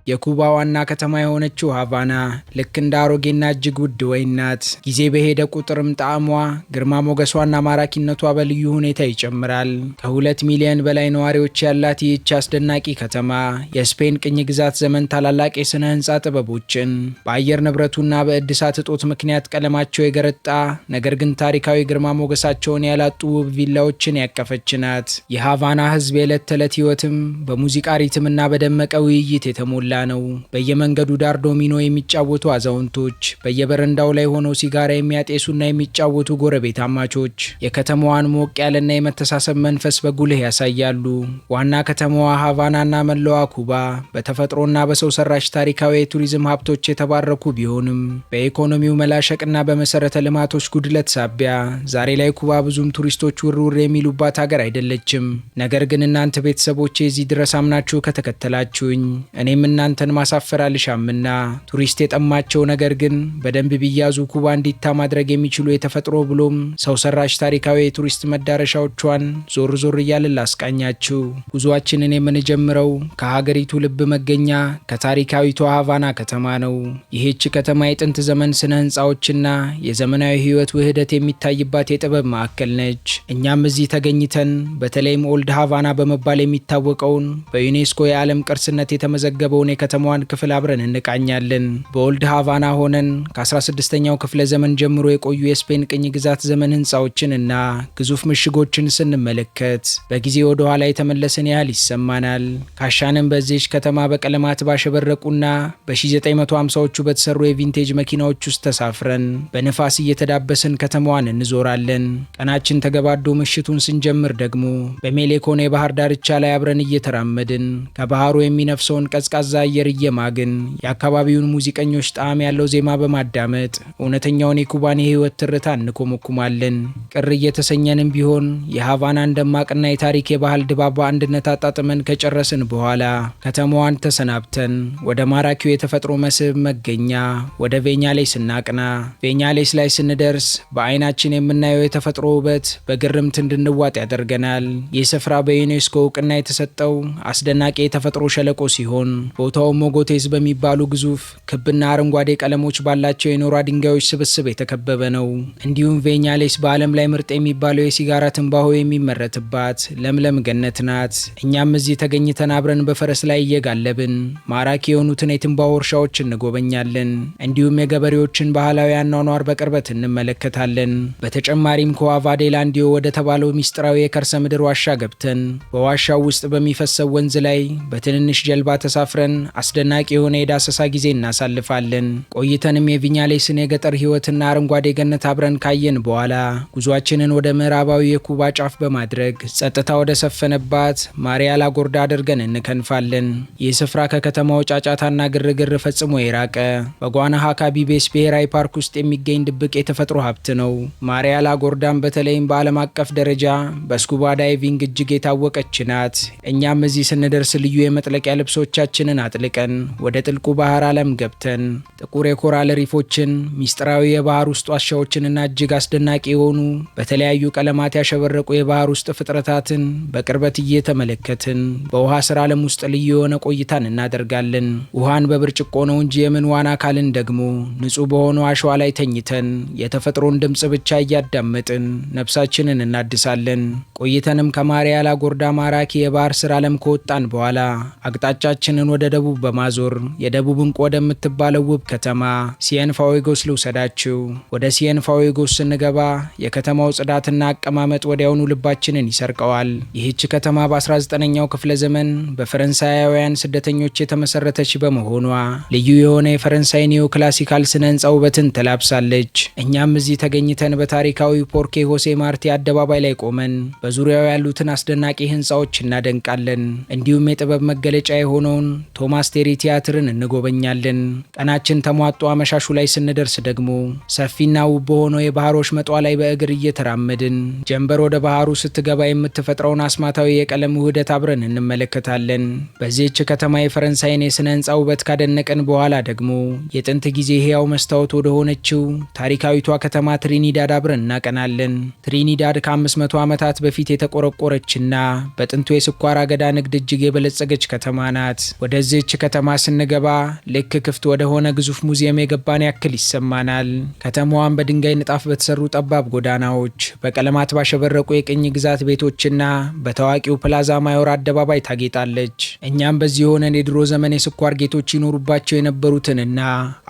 የኩባ ዋና ከተማ የሆነችው ሃቫና ልክ እንደ አሮጌና እጅግ ውድ ወይን ናት። ጊዜ በሄደ ቁጥርም ጣዕሟ፣ ግርማ ሞገሷና ማራኪነቷ በልዩ ሁኔታ ይጨምራል። ከ2 ሚሊዮን በላይ ነዋሪዎች ያላት ይህች አስደናቂ ከተማ የስፔን ቅኝ ግዛት ዘመን ታላላቅ የሥነ ሕንፃ ጥበቦችን በአየር ንብረቱና በእድሳት እጦት ምክንያት ቀለማቸው የገረጣ ነገር ግን ታሪካዊ ግርማ ሞገሳቸውን ያላጡ ውብ ቪላዎችን ያቀፈች ናት። የሃቫና ሕዝብ የዕለት ተዕለት ሕይወትም በሙዚቃ ሪትምና በደመቀ ውይይት የተሞላ ነው። በየመንገዱ ዳር ዶሚኖ የሚጫወቱ አዛውንቶች፣ በየበረንዳው ላይ ሆነው ሲጋራ የሚያጤሱና የሚጫወቱ ጎረቤታማቾች የከተማዋን ሞቅ ያለና የመተሳሰብ መንፈስ በጉልህ ያሳያሉ። ዋና ከተማዋ ሃቫናና መላዋ ኩባ በተፈጥሮና በሰው ሰራሽ ታሪካዊ የቱሪዝም ሀብቶች የተባረኩ ቢሆንም በኢኮኖሚው መላሸቅና በመሰረተ ልማቶች ጉድለት ሳቢያ ዛሬ ላይ ኩባ ብዙም ቱሪስቶች ውርውር የሚሉባት ሀገር አይደለችም። ነገር ግን እናንተ ቤተሰቦቼ እዚህ ድረስ አምናችሁ ከተከተላችሁኝ እኔም እናንተን ማሳፈር አልሻምና ቱሪስት የጠማቸው ነገር ግን በደንብ ቢያዙ ኩባ እንዲታ ማድረግ የሚችሉ የተፈጥሮ ብሎም ሰው ሰራሽ ታሪካዊ የቱሪስት መዳረሻዎቿን ዞር ዞር እያልን ላስቃኛችሁ። ጉዟችንን የምንጀምረው ከሀገሪቱ ልብ መገኛ ከታሪካዊቷ ሃቫና ከተማ ነው። ይህች ከተማ የጥንት ዘመን ስነ ህንፃዎችና የዘመናዊ ህይወት ውህደት የሚታይባት የጥበብ ማዕከል ነች። እኛም እዚህ ተገኝተን በተለይም ኦልድ ሃቫና በመባል የሚታወቀውን በዩኔስኮ የዓለም ቅርስነት የተመዘገበውን የከተማዋን ክፍል አብረን እንቃኛለን። በኦልድ ሃቫና ሆነን ከ16ኛው ክፍለ ዘመን ጀምሮ የቆዩ የስፔን ቅኝ ግዛት ዘመን ህንፃዎችን እና ግዙፍ ምሽጎችን ስንመለከት በጊዜ ወደ ኋላ የተመለሰን ያህል ይሰማናል። ካሻንም በዚህች ከተማ በቀለማት ባሸበረቁና በ1950ዎቹ በተሰሩ የቪንቴጅ መኪናዎች ውስጥ ተሳፍረን በንፋስ እየተዳበስን ከተማዋን እንዞራለን። ቀናችን ተገባዶ ምሽቱን ስንጀምር ደግሞ በሜሌኮን የባህር ዳርቻ ላይ አብረን እየተራመድን ከባህሩ የሚነፍሰውን ቀዝቃዛ አየር እየማግን የአካባቢውን ሙዚቀኞች ጣዕም ያለው ዜማ በማዳመጥ እውነተኛውን የኩባን የህይወት ትርታ እንኮመኩማለን። ቅር እየተሰኘንም ቢሆን የሃቫናን ደማቅና የታሪክ የባህል ድባብ በአንድነት አጣጥመን ከጨረስን በኋላ ከተማዋን ተሰናብተን ወደ ማራኪው የተፈጥሮ መስህብ መገኛ ወደ ቬኛሌስ እናቅና። ቬኛሌስ ላይ ስንደርስ በአይናችን የምናየው የተፈጥሮ ውበት በግርምት እንድንዋጥ ያደርገናል። ይህ ስፍራ በዩኔስኮ እውቅና የተሰጠው አስደናቂ የተፈጥሮ ሸለቆ ሲሆን ቦታው ሞጎቴዝ በሚባሉ ግዙፍ ክብና አረንጓዴ ቀለሞች ባላቸው የኖራ ድንጋዮች ስብስብ የተከበበ ነው። እንዲሁም ቬኛሌስ በዓለም ላይ ምርጥ የሚባለው የሲጋራ ትንባሆ የሚመረትባት ለምለም ገነት ናት። እኛም እዚህ ተገኝተን አብረን በፈረስ ላይ እየጋለብን ማራኪ የሆኑትን የትንባሆ እርሻዎች እንጎበኛለን። እንዲሁም የገበሬዎችን ባህላዊ አኗኗር በቅርበት እንመለከታለን። በተጨማሪም ከዋቫ ዴላንዲዮ ወደ ተባለው ሚስጥራዊ የከርሰ ምድር ዋሻ ገብተን በዋሻው ውስጥ በሚፈሰው ወንዝ ላይ በትንንሽ ጀልባ ተሳፍረን አስደናቂ የሆነ የዳሰሳ ጊዜ እናሳልፋለን። ቆይተንም የቪኛሌስን የገጠር ህይወትና አረንጓዴ ገነት አብረን ካየን በኋላ ጉዟችንን ወደ ምዕራባዊ የኩባ ጫፍ በማድረግ ጸጥታ ወደ ሰፈነባት ማሪያ ላጎርዳ አድርገን እንከንፋለን። ይህ ስፍራ ከከተማው ጫጫታና ግርግር ፈጽሞ የራቀ በጓናሃካ ቢቤስ ብሔራዊ ፓርክ ውስጥ የሚገኝ ድብቅ የተፈጥሮ ሀብት ነው። ማሪያ ላጎርዳም በተለይም በዓለም አቀፍ ደረጃ በስኩባ ዳይቪንግ እጅግ የታወቀች ናት። እኛም እዚህ ስንደርስ ልዩ የመጥለቂያ ልብሶቻችንን አጥልቀን ወደ ጥልቁ ባህር ዓለም ገብተን ጥቁር የኮራል ሪፎችን፣ ሚስጥራዊ የባህር ውስጥ ዋሻዎችንና እጅግ አስደናቂ የሆኑ በተለያዩ ቀለማት ያሸበረቁ የባህር ውስጥ ፍጥረታትን በቅርበት እየተመለከትን በውሃ ስራ ዓለም ውስጥ ልዩ የሆነ ቆይታን እናደርጋለን። ውሃን በብርጭቆ ነው እንጂ የምን ዋና አካልን ደግሞ ንጹህ በሆነው አሸዋ ላይ ተኝተን የተፈጥሮን ድምፅ ብቻ እያዳመጥን ነፍሳችንን እናድሳለን። ቆይተንም ከማሪያ ላጎርዳ ማራኪ የባህር ስራ ዓለም ከወጣን በኋላ አቅጣጫችንን ወደ ደቡብ በማዞር የደቡብ እንቁ ወደምትባለው ውብ ከተማ ሲየንፋዌጎስ ልውሰዳችሁ። ወደ ሲየንፋዌጎስ ስንገባ የከተማው ጽዳትና አቀማመጥ ወዲያውኑ ልባችንን ይሰርቀዋል። ይህች ከተማ በ19ኛው ክፍለ ዘመን በፈረንሳያውያን ስደተኞች የተመሰረተች በመሆኗ ልዩ የሆነ የፈረንሳይ ኒዮ ክላሲካል ስነ ህንፃ ውበትን ተላብሳለች። እኛም እዚህ ተገኝተን በታሪካዊ ፖርኬ ሆሴ ማርቲ አደባባይ ላይ ቆመን በዙሪያው ያሉትን አስደናቂ ህንፃዎች እናደንቃለን። እንዲሁም የጥበብ መገለጫ የሆነውን ቶማስ ቴሪ ቲያትርን እንጎበኛለን። ቀናችን ተሟጦ አመሻሹ ላይ ስንደርስ ደግሞ ሰፊና ውብ በሆነው የባህር ወሽመጧ ላይ በእግር እየተራመድን ጀንበር ወደ ባህሩ ስትገባ የምትፈጥረውን አስማታዊ የቀለም ውህደት አብረን እንመለከታለን። በዚህች ከተማ የፈረንሳይን የስነ ህንፃ ውበት ካደነቀን በኋላ ደግሞ የጥንት ጊዜ ህያው መስታወት ወደ ሆነችው ታሪካዊቷ ከተማ ትሪኒዳድ አብረን እናቀናለን። ትሪኒዳድ ከ500 ዓመታት በፊት የተቆረቆረችና በጥንቱ የስኳር አገዳ ንግድ እጅግ የበለጸገች ከተማ ናት። ወደዚህች ከተማ ስንገባ ልክ ክፍት ወደ ሆነ ግዙፍ ሙዚየም የገባን ያክል ይሰማናል። ከተማዋን በድንጋይ ንጣፍ በተሰሩ ጠባብ ጎዳናዎች፣ በቀለማት ባሸበረቁ የቅኝ ግዛት ቤቶችና በታዋቂው ፕላዛ ማዮር አደባባይ ታጌጣለች። እኛም በዚህ ሆነን የድሮ ዘመን የስኳር ጌቶች ይኖሩባቸው የነበሩትንና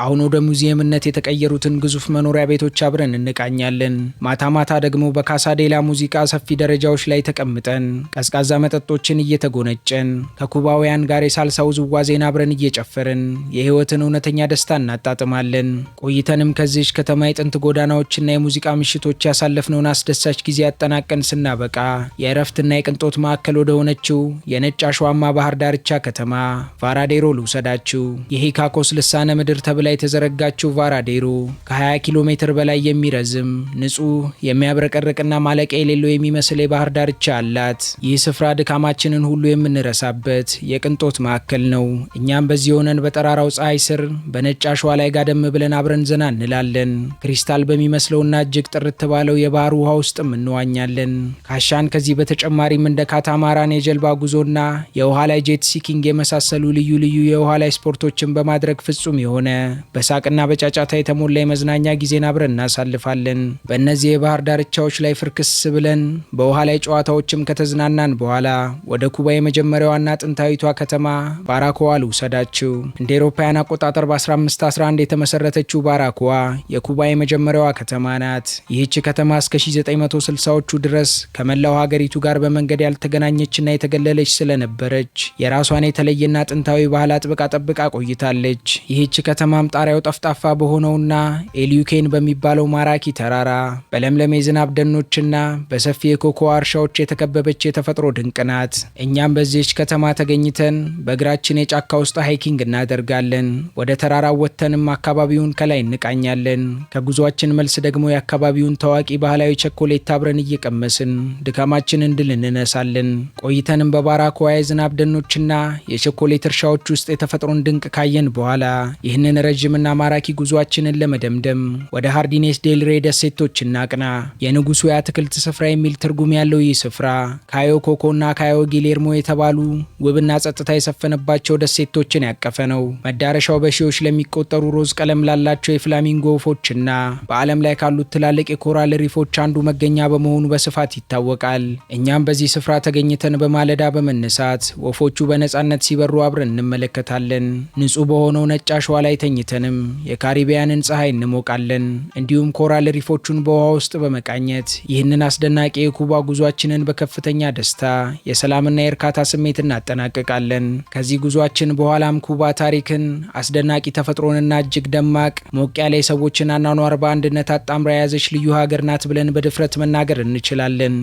አሁን ወደ ሙዚየምነት የተቀየሩትን ግዙፍ መኖሪያ ቤቶች አብረን እንቃኛለን። ማታ ማታ ደግሞ በካሳዴላ ሙዚቃ ሰፊ ደረጃዎች ላይ ተቀምጠን ቀዝቃዛ መጠጦችን እየተጎነጨን ከኩባውያን ጋር የሳልሳ ውዝዋዜን አብረን እየጨፈርን የህይወትን እውነተኛ ደስታ እናጣጥማለን። ቆይተንም ከዚህች ከተማ የጥንት ጎዳናዎችና የሙዚቃ ምሽቶች ያሳለፍነውን አስደሳች ጊዜ ያጠናቀን ስናበቃ የእረፍትና የቅንጦት ማዕከል ወደ ሆነችው የነጭ አሸዋማ ባህር ዳርቻ ከተማ ቫራዴሮ ልውሰዳችሁ። የሂካኮስ ልሳነ ምድር ተብላ የተዘረጋችው ቫራዴሮ ከ20 ኪሎ ሜትር በላይ የሚረዝም ንጹህ የሚያብረቀርቅና ማለቂያ የሌለው የሚመስል የባህር ዳርቻ አላት። ይህ ስፍራ ድካማችንን ሁሉ የምንረሳበት የቅንጦት ማዕከል ነው። እኛም በዚህ ሆነን በጠራራው ፀሐይ ስር በነጭ አሸዋ ላይ ጋደም ብለን አብረን ዘና እንላለን። ክሪስታል በሚመስለውና እጅግ ጥርት ባለው የባህር ውሃ ውስጥም እንዋኛለን። ካሻን ከዚህ በተጨማሪም እንደ ካታማራን የጀልባ ጉዞና የውሃ ላይ ጄት ሲኪንግ የመሳሰሉ ልዩ ልዩ የውሃ ላይ ስፖርቶችን በማድረግ ፍጹም የሆነ በሳቅና በጫጫታ የተሞላ የመዝናኛ ጊዜን አብረን እናሳልፋለን። በእነዚህ የባህር ዳርቻዎች ላይ ፍርክስ ብለን በውሃ ላይ ጨዋታዎችም ከተዝናናን በኋላ ወደ ኩባ የመጀመሪያዋና ጥንታዊቷ ከተማ ባራኮዋ ልውሰዳችሁ። እንደ ኤሮፓውያን አቆጣጠር በ1511 የተመሰረተችው ባራኮዋ የኩባ የመጀመሪያዋ ከተማ ናት። ይህች ከተማ እስከ 1960ዎቹ ድረስ ከመላው ሀገሪቱ ጋር በመንገድ ያልተገናኘችና የተገለለች ስለነበረች የራሷን የተለየና ጥንታዊ ባህል አጥብቃ ጠብቃ ቆይታለች። ይህች ከተማም ጣሪያው ጠፍጣፋ በሆነውና ኤሊዩኬን በሚባለው ማራኪ ተራራ በለምለም የዝናብ ደኖችና በሰፊ የኮኮዋ እርሻዎች የተከበበች የተፈጥሮ ድንቅ ናት። እኛም በዚህች ከተማ ተገኝተን በእግራችን የጫካ ውስጥ ሃይኪንግ እናደርጋለን። ወደ ተራራው ወጥተንም አካባቢውን ከላይ እንቃኛለን። ከጉዟችን መልስ ደግሞ የአካባቢውን ታዋቂ ባህላዊ ቸኮሌት አብረን እየቀመስን ድካማችንን ድል እንነሳለን። ቆይተንም በባራኮዋ የዝናብ ደኖችና የቸኮሌት እርሻዎች ውስጥ የተፈጥሮን ድንቅ ካየን በኋላ ይህንን ረዥምና ማራኪ ጉዟችንን ለመደምደም ወደ ሃርዲኔስ ዴል ሬ ደሴቶች እናቅና። የንጉሱ የአትክልት ስፍራ የሚል ትርጉም ያለው ይህ ስፍራ ካዮ ኮኮና ካዮ ጊሌርሞ የተባሉ ውብና ጸጥታ የሰፈነባቸው ደሴቶችን ያቀፈ ነው። መዳረሻው በሺዎች ለሚቆጠሩ ሮዝ ቀለም ላላቸው የፍላሚንጎ ወፎችና በዓለም ላይ ካሉት ትላልቅ የኮራል ሪፎች አንዱ መገኛ በመሆኑ በስፋት ይታወቃል። እኛም በዚህ ስፍራ ተገኝተን በማለዳ በመነሳት ወፎቹ በነጻነት ሲበሩ አብረን እንመለከታለን። ንጹህ በሆነው ነጭ አሸዋ ላይ ተኝተንም የካሪቢያንን ፀሐይ እንሞቃለን። እንዲሁም ኮራል ሪፎቹን በውሃ ውስጥ በመቃኘት ይህንን አስደናቂ የኩባ ጉዟችንን በከፍተኛ ደስታ፣ የሰላምና የእርካታ ስሜት እናጠናቅቃለን። ከዚህ ጉዟችን በኋላም ኩባ ታሪክን፣ አስደናቂ ተፈጥሮንና እጅግ ደማቅ ሞቅ ያለ የሰዎችን አኗኗር በአንድነት አጣምራ የያዘች ልዩ ሀገር ናት ብለን በድፍረት መናገር እንችላለን።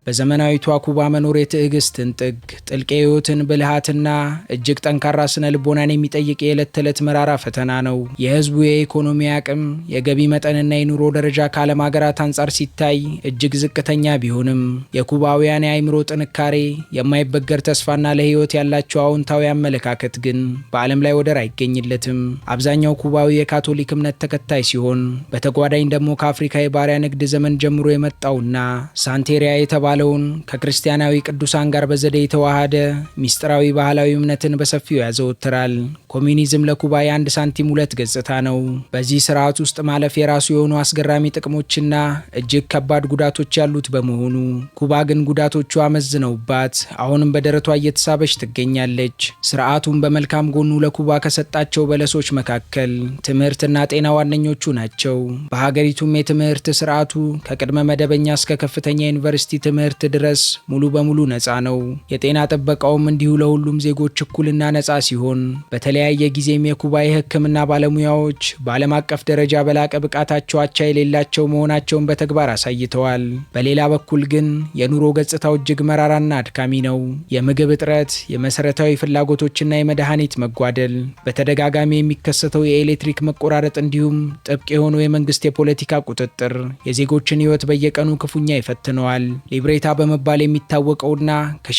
በዘመናዊቷ ኩባ መኖር የትዕግስትን ጥግ፣ ጥልቅ የህይወትን ብልሃትና እጅግ ጠንካራ ስነ ልቦናን የሚጠይቅ የዕለት ተዕለት መራራ ፈተና ነው። የህዝቡ የኢኮኖሚ አቅም፣ የገቢ መጠንና የኑሮ ደረጃ ከዓለም ሀገራት አንጻር ሲታይ እጅግ ዝቅተኛ ቢሆንም የኩባውያን የአእምሮ ጥንካሬ፣ የማይበገር ተስፋና ለህይወት ያላቸው አዎንታዊ አመለካከት ግን በዓለም ላይ ወደር አይገኝለትም። አብዛኛው ኩባዊ የካቶሊክ እምነት ተከታይ ሲሆን በተጓዳኝ ደግሞ ከአፍሪካ የባሪያ ንግድ ዘመን ጀምሮ የመጣውና ሳንቴሪያ የተባለውን ከክርስቲያናዊ ቅዱሳን ጋር በዘዴ የተዋሃደ ሚስጥራዊ ባህላዊ እምነትን በሰፊው ያዘወትራል። ኮሚኒዝም ለኩባ የአንድ ሳንቲም ሁለት ገጽታ ነው። በዚህ ስርዓት ውስጥ ማለፍ የራሱ የሆኑ አስገራሚ ጥቅሞችና እጅግ ከባድ ጉዳቶች ያሉት በመሆኑ ኩባ ግን ጉዳቶቹ አመዝነውባት አሁንም በደረቷ እየተሳበች ትገኛለች። ስርዓቱን በመልካም ጎኑ ለኩባ ከሰጣቸው በለሶች መካከል ትምህርትና ጤና ዋነኞቹ ናቸው። በሀገሪቱም የትምህርት ስርዓቱ ከቅድመ መደበኛ እስከ ከፍተኛ ዩኒቨርሲቲ ትምህርት ድረስ ሙሉ በሙሉ ነፃ ነው። የጤና ጥበቃውም እንዲሁ ለሁሉም ዜጎች እኩልና ነፃ ሲሆን በተለያየ ጊዜም የኩባ የሕክምና ባለሙያዎች በዓለም አቀፍ ደረጃ በላቀ ብቃታቸው አቻ የሌላቸው መሆናቸውን በተግባር አሳይተዋል። በሌላ በኩል ግን የኑሮ ገጽታው እጅግ መራራና አድካሚ ነው። የምግብ እጥረት፣ የመሰረታዊ ፍላጎቶችና የመድኃኒት መጓደል፣ በተደጋጋሚ የሚከሰተው የኤሌክትሪክ መቆራረጥ እንዲሁም ጥብቅ የሆነው የመንግስት የፖለቲካ ቁጥጥር የዜጎችን ሕይወት በየቀኑ ክፉኛ ይፈትነዋል። ሊብሬታ በመባል የሚታወቀውና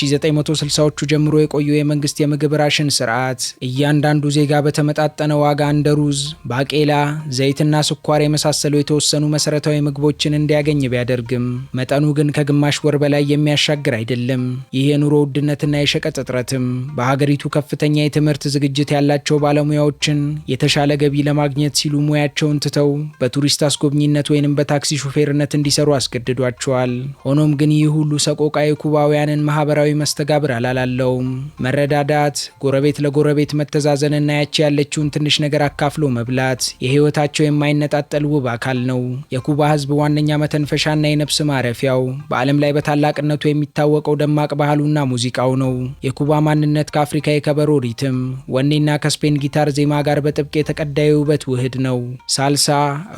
ከ1960ዎቹ ጀምሮ የቆየው የመንግስት የምግብ ራሽን ስርዓት እያንዳንዱ ዜጋ በተመጣጠነ ዋጋ እንደ ሩዝ፣ ባቄላ፣ ዘይትና ስኳር የመሳሰሉ የተወሰኑ መሰረታዊ ምግቦችን እንዲያገኝ ቢያደርግም መጠኑ ግን ከግማሽ ወር በላይ የሚያሻግር አይደለም። ይህ የኑሮ ውድነትና የሸቀጥ እጥረትም በሀገሪቱ ከፍተኛ የትምህርት ዝግጅት ያላቸው ባለሙያዎችን የተሻለ ገቢ ለማግኘት ሲሉ ሙያቸውን ትተው በቱሪስት አስጎብኝነት ወይንም በታክሲ ሹፌርነት እንዲሰሩ አስገድዷቸዋል። ሆኖም ግን ይህ ሁሉ ሰቆቃ የኩባውያንን ማህበራዊ መስተጋብር አላላለውም። መረዳዳት፣ ጎረቤት ለጎረቤት መተዛዘንና ያቺ ያለችውን ትንሽ ነገር አካፍሎ መብላት የህይወታቸው የማይነጣጠል ውብ አካል ነው። የኩባ ህዝብ ዋነኛ መተንፈሻና የነፍስ ማረፊያው በዓለም ላይ በታላቅነቱ የሚታወቀው ደማቅ ባህሉና ሙዚቃው ነው። የኩባ ማንነት ከአፍሪካ የከበሮ ሪትም፣ ወኔና ከስፔን ጊታር ዜማ ጋር በጥብቅ የተቀዳ የውበት ውህድ ነው። ሳልሳ፣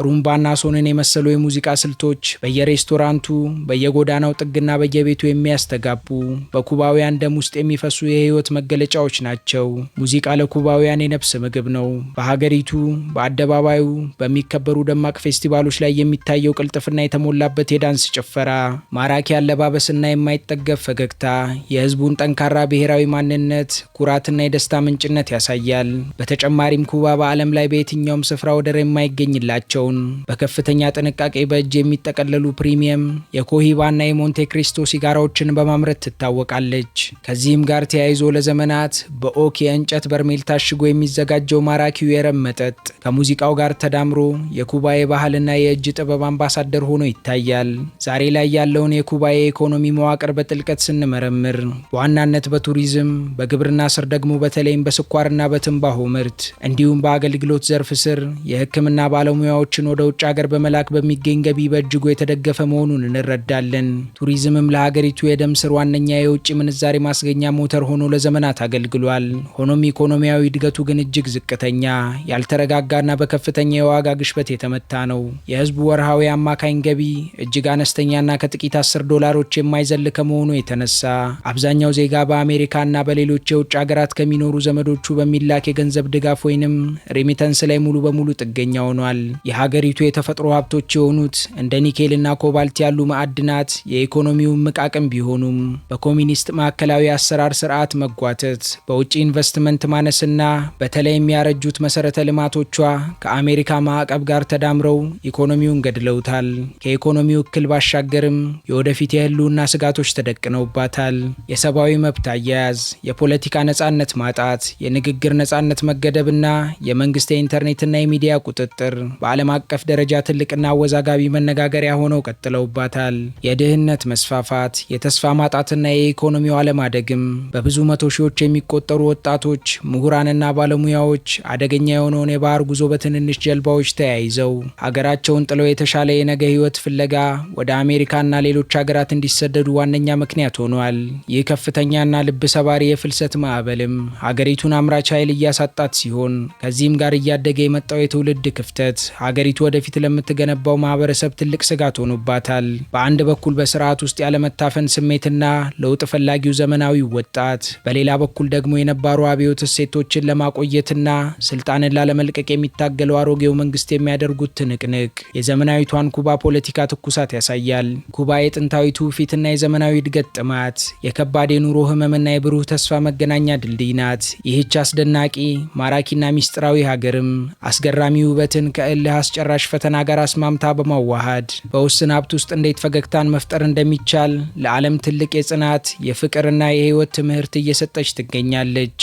ሩምባና ሶንን የመሰሉ የሙዚቃ ስልቶች በየሬስቶራንቱ፣ በየጎዳናው ጥግና በየቤቱ የሚያስተጋቡ በኩባውያን ደም ውስጥ የሚፈሱ የህይወት መገለጫዎች ናቸው። ሙዚቃ ለኩባውያን የነፍስ ምግብ ነው። በሀገሪቱ በአደባባዩ በሚከበሩ ደማቅ ፌስቲቫሎች ላይ የሚታየው ቅልጥፍና የተሞላበት የዳንስ ጭፈራ፣ ማራኪ አለባበስና የማይጠገብ ፈገግታ የህዝቡን ጠንካራ ብሔራዊ ማንነት፣ ኩራትና የደስታ ምንጭነት ያሳያል። በተጨማሪም ኩባ በዓለም ላይ በየትኛውም ስፍራ ወደር የማይገኝላቸውን በከፍተኛ ጥንቃቄ በእጅ የሚጠቀለሉ ፕሪሚየም የኮሂባና የሞንቴ ክሪስቶ ሲጋራዎችን በማምረት ትታወቃለች። ከዚህም ጋር ተያይዞ ለዘመናት በኦክ የእንጨት በርሜል ታሽጎ የሚዘጋጀው ማራኪው የረም መጠጥ ከሙዚቃው ጋር ተዳምሮ የኩባ የባህልና የእጅ ጥበብ አምባሳደር ሆኖ ይታያል። ዛሬ ላይ ያለውን የኩባ የኢኮኖሚ መዋቅር በጥልቀት ስንመረምር በዋናነት በቱሪዝም፣ በግብርና ስር ደግሞ በተለይም በስኳርና በትንባሆ ምርት እንዲሁም በአገልግሎት ዘርፍ ስር የሕክምና ባለሙያዎችን ወደ ውጭ ሀገር በመላክ በሚገኝ ገቢ በእጅጉ የተደገፈ መሆኑን እንረዳለን። ቱሪዝምም ለሀገሪቱ የደም ስር ዋነኛ የውጭ ምንዛሬ ማስገኛ ሞተር ሆኖ ለዘመናት አገልግሏል። ሆኖም ኢኮኖሚያዊ እድገቱ ግን እጅግ ዝቅተኛ፣ ያልተረጋጋና በከፍተኛ የዋጋ ግሽበት የተመታ ነው። የህዝቡ ወርሃዊ አማካኝ ገቢ እጅግ አነስተኛና ከጥቂት $10 የማይዘል ከመሆኑ የተነሳ አብዛኛው ዜጋ በአሜሪካና በሌሎች የውጭ ሀገራት ከሚኖሩ ዘመዶቹ በሚላክ የገንዘብ ድጋፍ ወይንም ሬሚተንስ ላይ ሙሉ በሙሉ ጥገኛ ሆኗል። የሀገሪቱ የተፈጥሮ ሀብቶች የሆኑት እንደ ኒኬልና ኮባልት ያሉ ማዕድናት የኢኮኖሚውን ምቃቅም ቢሆኑም በኮሚኒስት ማዕከላዊ አሰራር ስርዓት መጓተት፣ በውጭ ኢንቨስትመንት ማነስና በተለይም ያረጁት መሰረተ ልማቶቿ ከአሜሪካ ማዕቀብ ጋር ተዳምረው ኢኮኖሚውን ገድለውታል። ከኢኮኖሚው እክል ባሻገርም የወደፊት የህልውና ስጋቶች ተደቅነውባታል። የሰብአዊ መብት አያያዝ፣ የፖለቲካ ነጻነት ማጣት፣ የንግግር ነጻነት መገደብና የመንግስት የኢንተርኔትና የሚዲያ ቁጥጥር በዓለም አቀፍ ደረጃ ትልቅና አወዛጋቢ መነጋገሪያ ሆነው ቀጥለውባታል። የድህነት መስፋፋት፣ የተስፋ ማጣትና የኢኮኖሚው አለማደግም በብዙ መቶ ሺዎች የሚቆጠሩ ወጣቶች፣ ምሁራንና ባለሙያዎች አደገኛ የሆነውን የባህር ጉዞ በትንንሽ ጀልባዎች ተያይዘው ሀገራቸውን ጥለው የተሻለ የነገ ህይወት ፍለጋ ወደ አሜሪካና ሌሎች ሀገራት እንዲሰደዱ ዋነኛ ምክንያት ሆኗል። ይህ ከፍተኛና ልብ ሰባሪ የፍልሰት ማዕበልም ሀገሪቱን አምራች ኃይል እያሳጣት ሲሆን ከዚህም ጋር እያደገ የመጣው የትውልድ ክፍተት ሀገሪቱ ወደፊት ለምትገነባው ማህበረሰብ ትልቅ ስጋት ሆኖባታል። በአንድ በኩል በስርዓቱ ፍርሃት ውስጥ ያለመታፈን ስሜትና ለውጥ ፈላጊው ዘመናዊ ወጣት፣ በሌላ በኩል ደግሞ የነባሩ አብዮት እሴቶችን ለማቆየትና ስልጣንን ላለመልቀቅ የሚታገለው አሮጌው መንግስት የሚያደርጉት ትንቅንቅ የዘመናዊቷን ኩባ ፖለቲካ ትኩሳት ያሳያል። ኩባ የጥንታዊቱ ፊትና የዘመናዊ እድገት ጥማት፣ የከባድ የኑሮ ህመምና የብሩህ ተስፋ መገናኛ ድልድይ ናት። ይህች አስደናቂ ማራኪና ሚስጥራዊ ሀገርም አስገራሚ ውበትን ከእልህ አስጨራሽ ፈተና ጋር አስማምታ በማዋሃድ በውስን ሀብት ውስጥ እንዴት ፈገግታን መፍጠር እንደሚቻል ለዓለም ትልቅ የጽናት የፍቅርና የህይወት ትምህርት እየሰጠች ትገኛለች።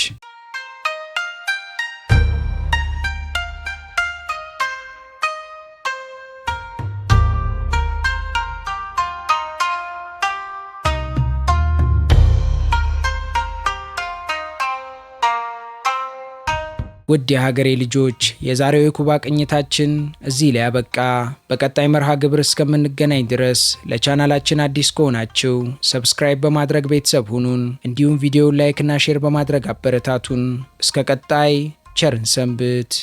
ውድ የሀገሬ ልጆች የዛሬው የኩባ ቅኝታችን እዚህ ላይ ያበቃ። በቀጣይ መርሃ ግብር እስከምንገናኝ ድረስ ለቻናላችን አዲስ ከሆናችሁ ሰብስክራይብ በማድረግ ቤተሰብ ሁኑን። እንዲሁም ቪዲዮውን ላይክና ሼር በማድረግ አበረታቱን። እስከ ቀጣይ ቸርን ሰንብት።